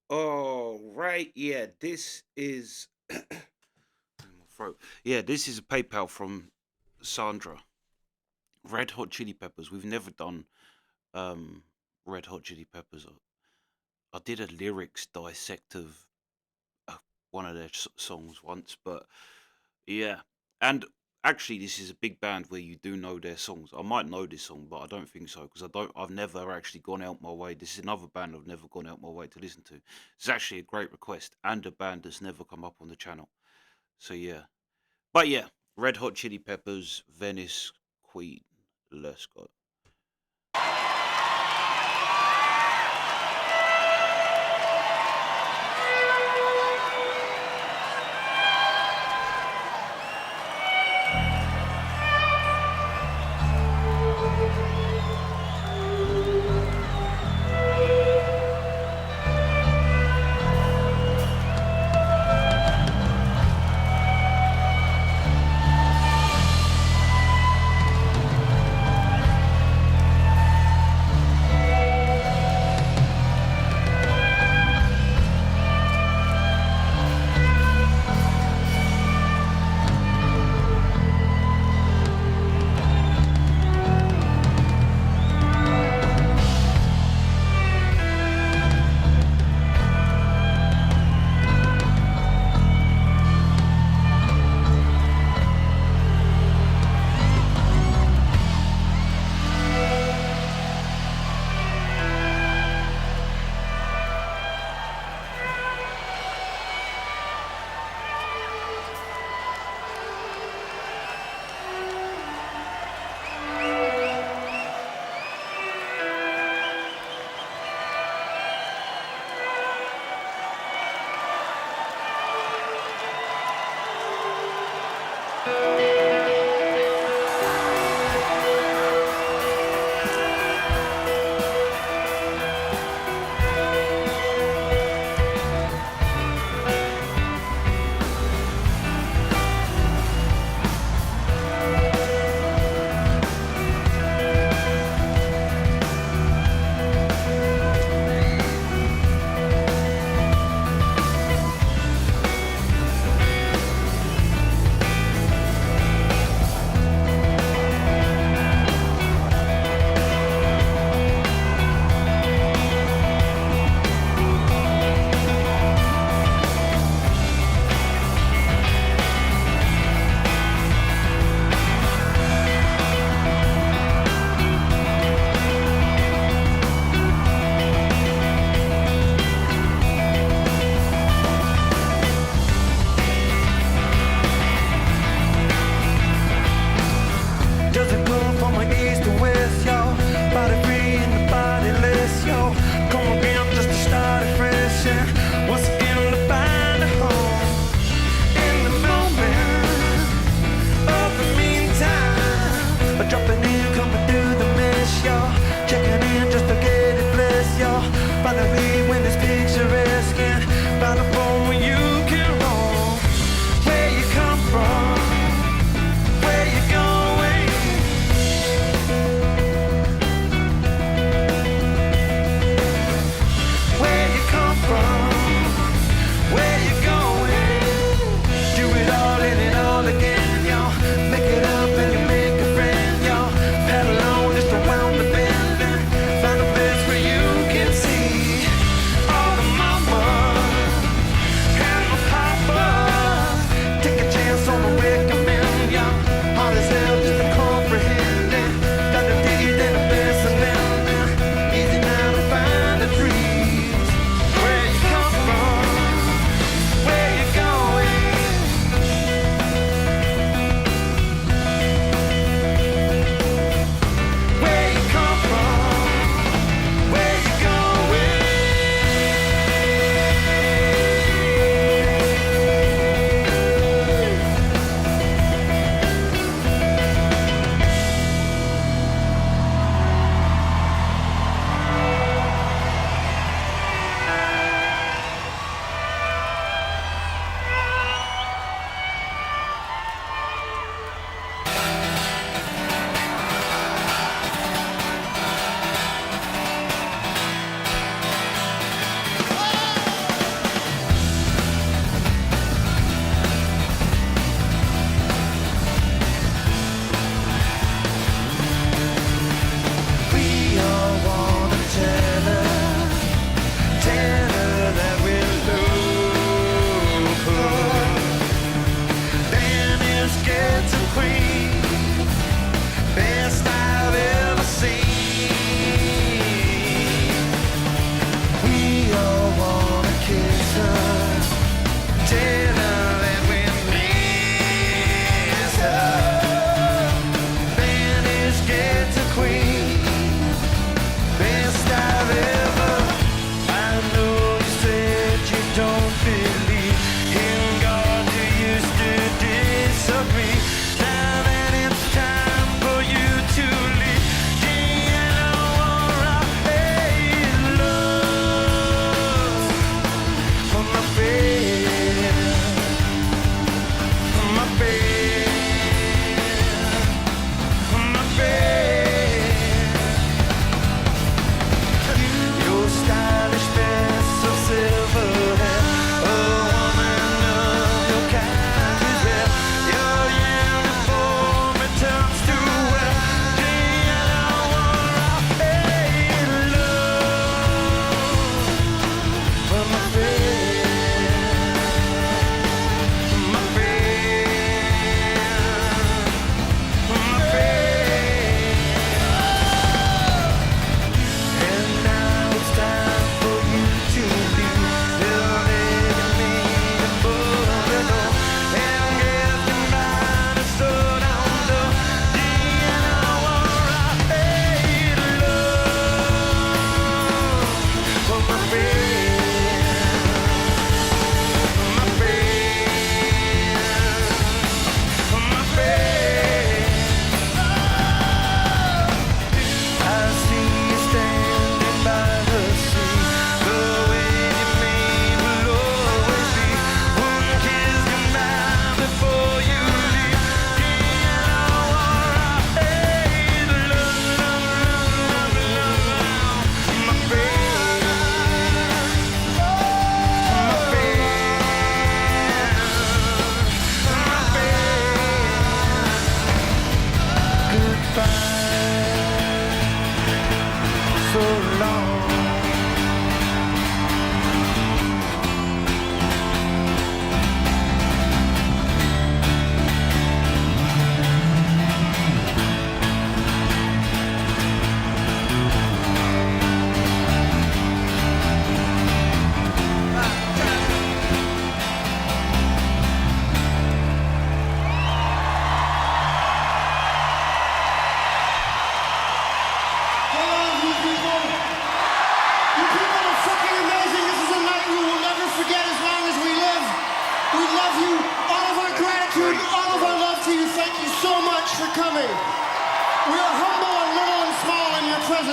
Oh, right. Yeah, this is my throat. Yeah, this is a PayPal from Sandra. Red Hot Chili Peppers. We've never done um Red Hot Chili Peppers. I did a lyrics dissect of uh, one of their songs once, but yeah. And actually, this is a big band where you do know their songs. I might know this song, but I don't think so because I don't. I've never actually gone out my way. This is another band I've never gone out my way to listen to. It's actually a great request and a band that's never come up on the channel. So yeah, but yeah, Red Hot Chili Peppers, Venice Queen. Let's go.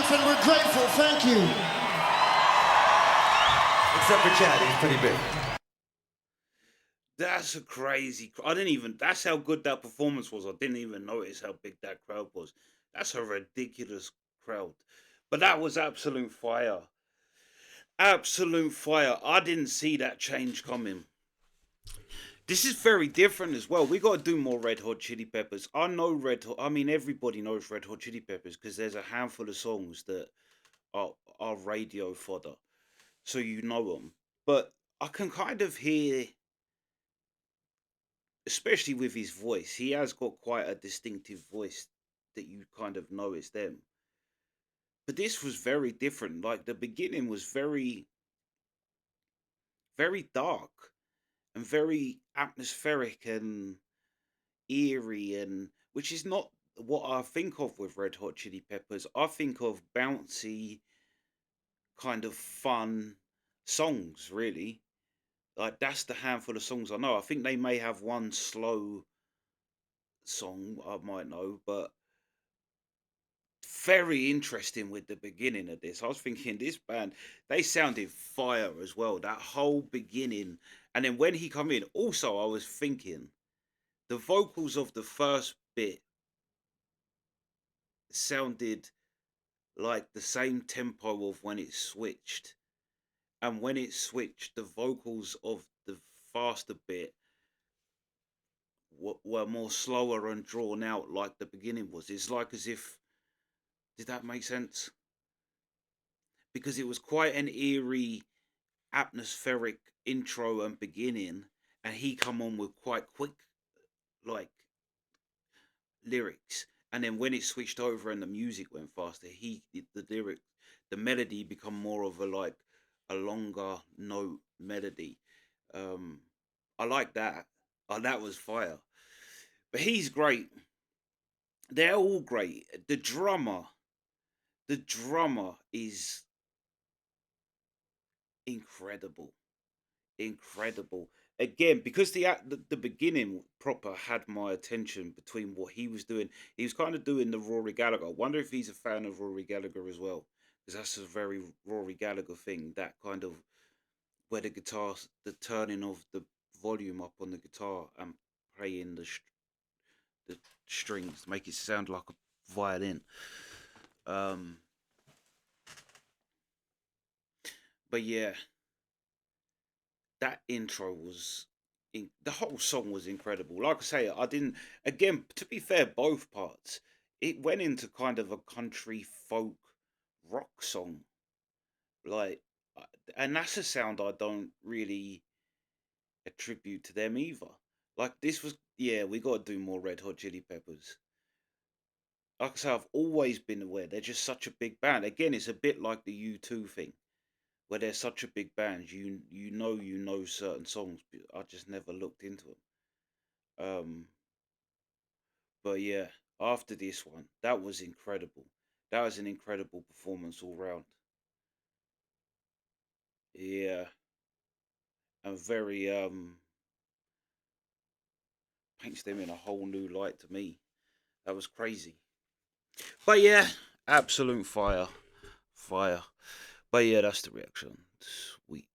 audience, and we're grateful. Thank you. Except for Chad, he's pretty big. That's a crazy. I didn't even. That's how good that performance was. I didn't even notice how big that crowd was. That's a ridiculous crowd, but that was absolute fire. Absolute fire. I didn't see that change coming. This is very different as well. We got to do more Red Hot Chili Peppers. I know Red Hot. I mean, everybody knows Red Hot Chili Peppers because there's a handful of songs that are radio fodder, so you know them. But I can kind of hear, especially with his voice, he has got quite a distinctive voice that you kind of know it's them. But this was very different. Like the beginning was very, very dark and very atmospheric and eerie, and which is not what I think of with Red Hot Chili Peppers. I think of bouncy, kind of fun songs, really. Like that's the handful of songs I know. I think they may have one slow song I might know, but very interesting with the beginning of this. I was thinking this band, they sounded fire as well. That whole beginning, and then when he come in, also I was thinking the vocals of the first bit sounded like the same tempo of when it switched, and when it switched, the vocals of the faster bit were more slower and drawn out, like the beginning was. It's like as if, did that make sense? Because it was quite an eerie atmospheric intro and beginning, and he come on with quite quick like lyrics, and then when it switched over and the music went faster, the lyric, the melody become more of a like a longer note melody. um I like that. Oh, that was fire. But he's great. They're all great. The drummer is incredible, incredible. Again, because the beginning proper had my attention between what he was doing. He was kind of doing the Rory Gallagher. I wonder if he's a fan of Rory Gallagher as well, because that's a very Rory Gallagher thing. That kind of where the guitar, the turning of the volume up on the guitar and playing the strings to make it sound like a violin. Um, but yeah, that intro was the whole song was incredible. Like I say, I didn't. Again, to be fair, both parts it went into kind of a country folk rock song, like, uh, and that's a sound I don't really attribute to them either. Like this was, yeah, we got to do more Red Hot Chili Peppers. Like I say, I've always been aware they're just such a big band. Again, it's a bit like the U2 thing, where they're such a big band. You know certain songs, but I just never looked into them. But yeah, after this one, that was incredible. That was an incredible performance all round. Yeah, and very paints them in a whole new light to me. That was crazy. But yeah, absolute fire, fire. But yeah, that's the reaction. Sweet.